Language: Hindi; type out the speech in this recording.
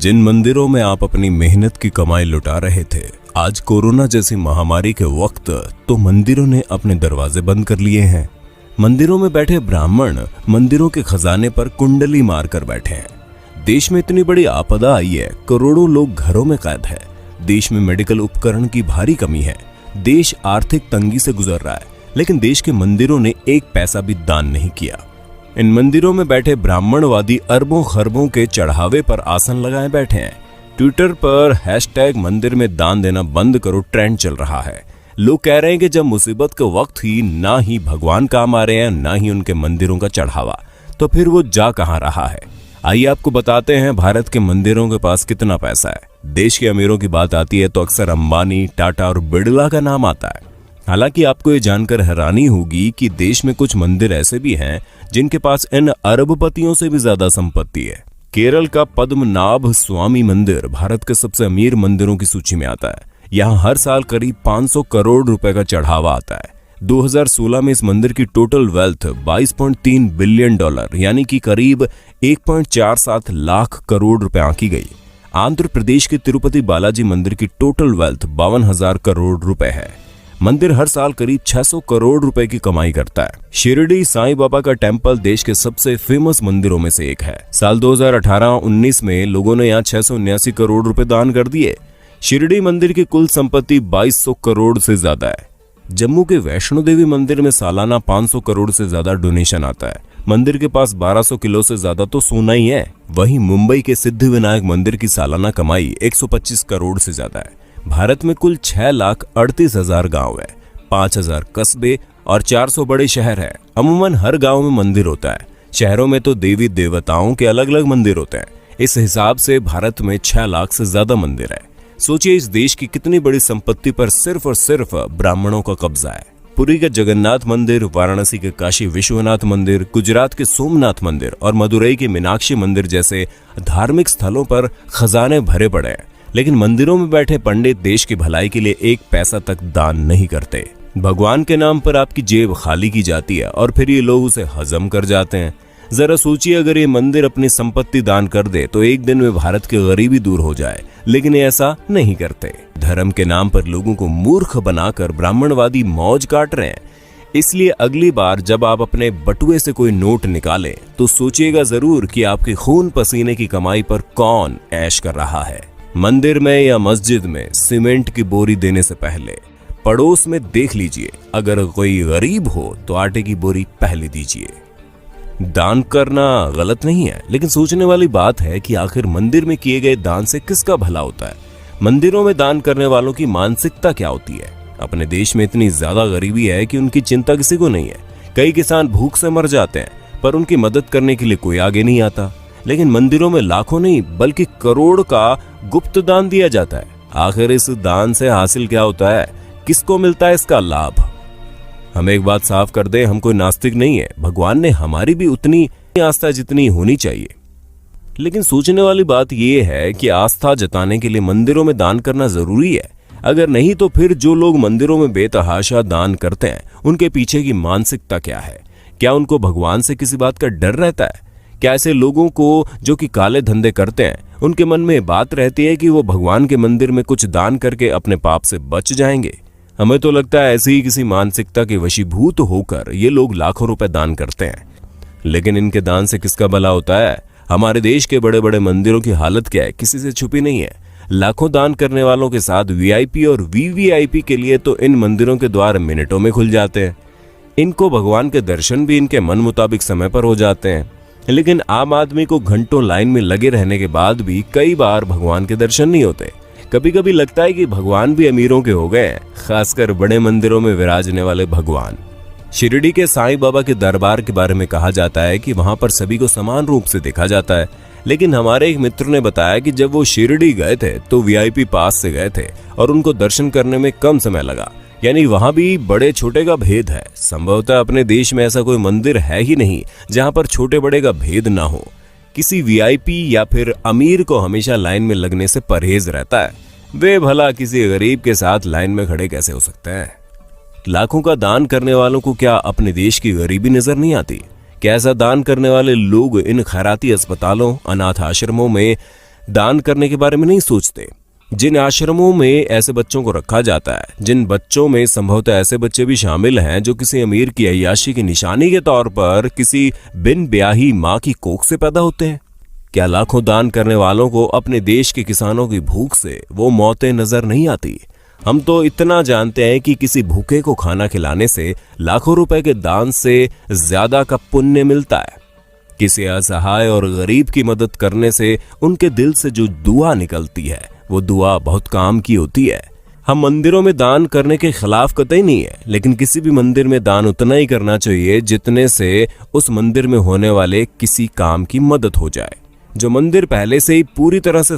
जिन मंदिरों में आप अपनी मेहनत की कमाई लुटा रहे थे, आज कोरोना जैसी महामारी के वक्त तो मंदिरों ने अपने दरवाजे बंद कर लिए हैं। मंदिरों में बैठे ब्राह्मण मंदिरों के खजाने पर कुंडली मारकर बैठे हैं। देश में इतनी बड़ी आपदा आई है, करोड़ों लोग घरों में कैद है। देश में मेडिकल उपकरण की भारी कमी है। देश आर्थिक तंगी से गुजर रहा है, लेकिन देश के मंदिरों ने एक पैसा भी दान नहीं किया। इन मंदिरों में बैठे ब्राह्मणवादी अरबों खरबों के चढ़ावे पर आसन लगाए बैठे हैं। ट्विटर पर हैशटैग मंदिर में दान देना बंद करो ट्रेंड चल रहा है। लोग कह रहे हैं कि जब मुसीबत के वक्त ही ना ही भगवान काम आ रहे हैं, ना ही उनके मंदिरों का चढ़ावा, तो फिर वो जा कहां रहा है। आइए आपको बताते हैं भारत के मंदिरों के पास कितना पैसा है। देश के अमीरों की बात आती है तो अक्सर अंबानी, टाटा और बिड़ला का नाम आता है। हालांकि आपको ये जानकर हैरानी होगी कि देश में कुछ मंदिर ऐसे भी हैं जिनके पास इन अरबपतियों से भी ज्यादा संपत्ति है। केरल का पद्मनाभ स्वामी मंदिर भारत के सबसे अमीर मंदिरों की सूची में आता है। यहाँ हर साल करीब 500 करोड़ रुपए का चढ़ावा आता है। 2016 में इस मंदिर की टोटल वेल्थ $22.3 बिलियन यानी कि करीब 1.47 लाख करोड़ रुपए आंकी गई। आंध्र प्रदेश के तिरुपति बालाजी मंदिर की टोटल वेल्थ 52,000 करोड़ रुपए है। मंदिर हर साल करीब 600 करोड़ रुपए की कमाई करता है। शिरडी साईं बाबा का टेम्पल देश के सबसे फेमस मंदिरों में से एक है। साल 2018-19 में लोगों ने यहाँ 679 करोड़ रुपए दान कर दिए। शिरडी मंदिर की कुल संपत्ति 2200 करोड़ से ज्यादा है। जम्मू के वैष्णो देवी मंदिर में सालाना 500 करोड़ से ज्यादा डोनेशन आता है। मंदिर के पास 1200 किलो से ज्यादा तो सोना ही है। वहीं मुंबई के सिद्धिविनायक मंदिर की सालाना कमाई 125 करोड़ से ज्यादा है। भारत में कुल 6,38,000 गांव है, 5,000 कस्बे और 400 बड़े शहर है। अमूमन हर गांव में मंदिर होता है। शहरों में तो देवी देवताओं के अलग अलग मंदिर होते हैं। इस हिसाब से भारत में 6 लाख से ज्यादा मंदिर है। सोचिए इस देश की कितनी बड़ी संपत्ति पर सिर्फ और सिर्फ ब्राह्मणों का कब्जा है। पुरी का जगन्नाथ मंदिर, वाराणसी के काशी विश्वनाथ मंदिर, गुजरात के सोमनाथ मंदिर और मदुरई के मीनाक्षी मंदिर जैसे धार्मिक स्थलों पर खजाने भरे पड़े हैं, लेकिन मंदिरों में बैठे पंडित देश की भलाई के लिए एक पैसा तक दान नहीं करते। भगवान के नाम पर आपकी जेब खाली की जाती है और फिर ये लोग उसे हजम कर जाते हैं। जरा सोचिए, अगर ये मंदिर अपनी संपत्ति दान कर दे तो एक दिन में भारत की गरीबी दूर हो जाए, लेकिन ये ऐसा नहीं करते। धर्म के नाम पर लोगों को मूर्ख बनाकर ब्राह्मणवादी मौज काट रहे हैं। इसलिए अगली बार जब आप अपने बटुए से कोई नोट निकालें तो सोचिएगा जरूर कि आपके खून पसीने की कमाई पर कौन ऐश कर रहा है। मंदिर में या मस्जिद में सीमेंट की बोरी देने से पहले पड़ोस में देख लीजिए, अगर कोई गरीब हो तो आटे की बोरी पहले दीजिए। दान करना गलत नहीं है, लेकिन सोचने वाली बात है कि आखिर मंदिर में किए गए दान से किसका भला होता है। मंदिरों में दान करने वालों की मानसिकता क्या होती है। अपने देश में इतनी ज्यादा गरीबी है कि उनकी चिंता किसी को नहीं है। कई किसान भूख से मर जाते हैं, पर उनकी मदद करने के लिए कोई आगे नहीं आता। लेकिन मंदिरों में लाखों नहीं बल्कि करोड़ का गुप्त दान दिया जाता है। आखिर इस दान से हासिल क्या होता है, किसको मिलता है इसका लाभ। हम एक बात साफ कर दें, हम कोई नास्तिक नहीं है। भगवान ने हमारी भी उतनी आस्था जितनी होनी चाहिए। लेकिन सोचने वाली बात यह है कि आस्था जताने के लिए मंदिरों में दान करना जरूरी है। अगर नहीं तो फिर जो लोग मंदिरों में बेतहाशा दान करते हैं, उनके पीछे की मानसिकता क्या है। क्या उनको भगवान से किसी बात का डर रहता है? क्या ऐसे लोगों को जो कि काले धंधे करते हैं, उनके मन में बात रहती है कि वो भगवान के मंदिर में कुछ दान करके अपने पाप से बच जाएंगे? हमें तो लगता है ऐसी ही किसी मानसिकता के वशीभूत होकर ये लोग लाखों रुपए दान करते हैं। लेकिन इनके दान से किसका भला होता है? हमारे देश के बड़े बड़े मंदिरों की हालत क्या है, किसी से छुपी नहीं है। लाखों दान करने वालों के साथ वीआईपी और वीवीआईपी के लिए तो इन मंदिरों के द्वार मिनटों में खुल जाते हैं। इनको भगवान के दर्शन भी इनके मन मुताबिक समय पर हो जाते हैं। लेकिन आम आदमी को घंटों लाइन में लगे रहने के बाद भी कई बार भगवान के दर्शन नहीं होते। कभी कभी लगता है कि भगवान भी अमीरों के हो गए हैं, खासकर बड़े मंदिरों में विराजने वाले भगवान। शिरडी के साईं बाबा के दरबार के बारे में कहा जाता है कि वहां पर सभी को समान रूप से देखा जाता है। लेकिन हमारे एक मित्र ने बताया कि जब वो शिरडी गए थे तो वीआईपी पास से गए थे और उनको दर्शन करने में कम समय लगा। यानी वहां भी बड़े छोटे का भेद है। संभवतः अपने देश में ऐसा कोई मंदिर है ही नहीं जहां पर छोटे बड़े का भेद ना हो। किसी वीआईपी या फिर अमीर को हमेशा लाइन में लगने से परहेज रहता है। वे भला किसी गरीब के साथ लाइन में खड़े कैसे हो सकते हैं? लाखों का दान करने वालों को क्या अपने देश की गरीबी नजर नहीं आती? क्या ऐसा दान करने वाले लोग इन खैराती अस्पतालों, अनाथ आश्रमों में दान करने के बारे में नहीं सोचते। जिन आश्रमों में ऐसे बच्चों को रखा जाता है, जिन बच्चों में संभवतः ऐसे बच्चे भी शामिल हैं जो किसी अमीर की अय्याशी की निशानी के तौर पर किसी बिन ब्याही माँ की कोख से पैदा होते हैं, क्या लाखों दान करने वालों को अपने देश के किसानों की भूख से वो मौतें नजर नहीं आती? हम तो इतना जानते हैं कि किसी भूखे को खाना खिलाने से लाखों रुपए के दान से ज्यादा का पुण्य मिलता है। किसी असहाय और गरीब की मदद करने से उनके दिल से जो दुआ निकलती है वो दुआ बहुत काम की होती है। हम मंदिरों में दान करने के खिलाफ कतई नहीं है, लेकिन किसी भी मंदिर में दान उतना ही करना चाहिए जितने से उस मंदिर में होने वाले किसी काम की मदद हो जाए। जो मंदिर पहले से ही पूरी तरह से